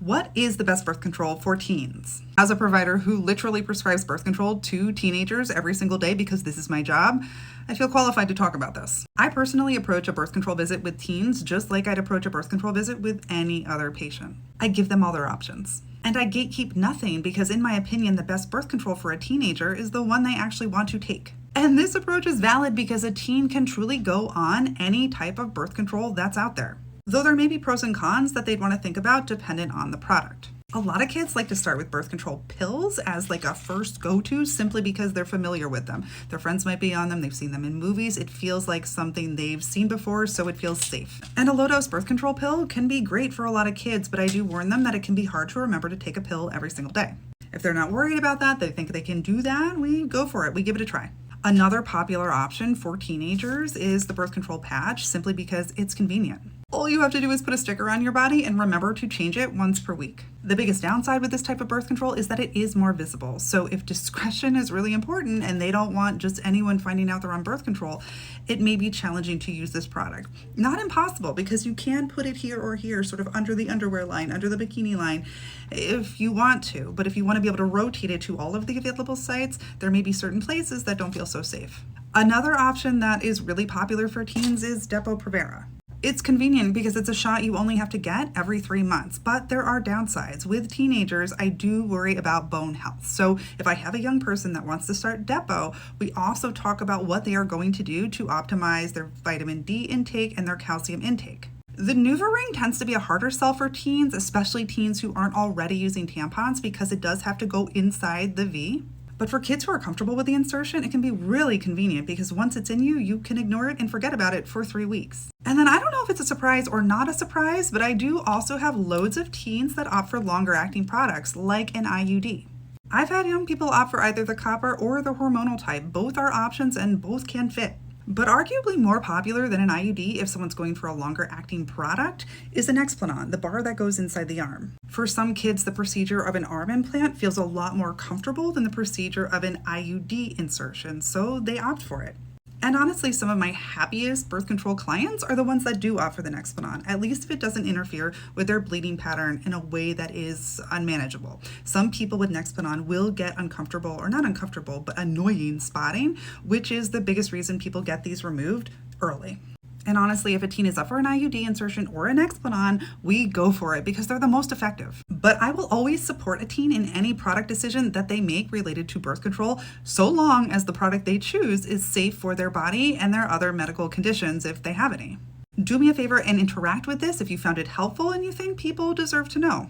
What is the best birth control for teens? As a provider who literally prescribes birth control to teenagers every single day because this is my job, I feel qualified to talk about this. I personally approach a birth control visit with teens just like I'd approach a birth control visit with any other patient. I give them all their options. And I gatekeep nothing because, in my opinion, the best birth control for a teenager is the one they actually want to take. And this approach is valid because a teen can truly go on any type of birth control that's out there, though there may be pros and cons that they'd want to think about dependent on the product. A lot of kids like to start with birth control pills as like a first go-to simply because they're familiar with them. Their friends might be on them, they've seen them in movies, it feels like something they've seen before, so it feels safe. And a low-dose birth control pill can be great for a lot of kids, but I do warn them that it can be hard to remember to take a pill every single day. If they're not worried about that, they think they can do that, we go for it, we give it a try. Another popular option for teenagers is the birth control patch, simply because it's convenient. All you have to do is put a sticker on your body and remember to change it once per week. The biggest downside with this type of birth control is that it is more visible. So if discretion is really important and they don't want just anyone finding out they're on birth control, it may be challenging to use this product. Not impossible, because you can put it here or here, sort of under the underwear line, under the bikini line, if you want to. But if you want to be able to rotate it to all of the available sites, there may be certain places that don't feel so safe. Another option that is really popular for teens is Depo-Provera. It's convenient because it's a shot you only have to get every 3 months, but there are downsides. With teenagers, I do worry about bone health. So if I have a young person that wants to start Depo, we also talk about what they are going to do to optimize their vitamin D intake and their calcium intake. The NuvaRing tends to be a harder sell for teens, especially teens who aren't already using tampons, because it does have to go inside the V. But for kids who are comfortable with the insertion, it can be really convenient because once it's in you, you can ignore it and forget about it for 3 weeks. And then I don't know if it's a surprise or not a surprise, but I do also have loads of teens that opt for longer acting products like an IUD. I've had young people opt for either the copper or the hormonal type. Both are options and both can fit. But arguably more popular than an IUD if someone's going for a longer acting product is an Nexplanon, the bar that goes inside the arm. For some kids, the procedure of an arm implant feels a lot more comfortable than the procedure of an IUD insertion, so they opt for it. And honestly, some of my happiest birth control clients are the ones that do opt for the Nexplanon, at least if it doesn't interfere with their bleeding pattern in a way that is unmanageable. Some people with Nexplanon will get uncomfortable, or not uncomfortable, but annoying spotting, which is the biggest reason people get these removed early. And honestly, if a teen is up for an IUD insertion or an Nexplanon, we go for it because they're the most effective. But I will always support a teen in any product decision that they make related to birth control, so long as the product they choose is safe for their body and their other medical conditions if they have any. Do me a favor and interact with this if you found it helpful and you think people deserve to know.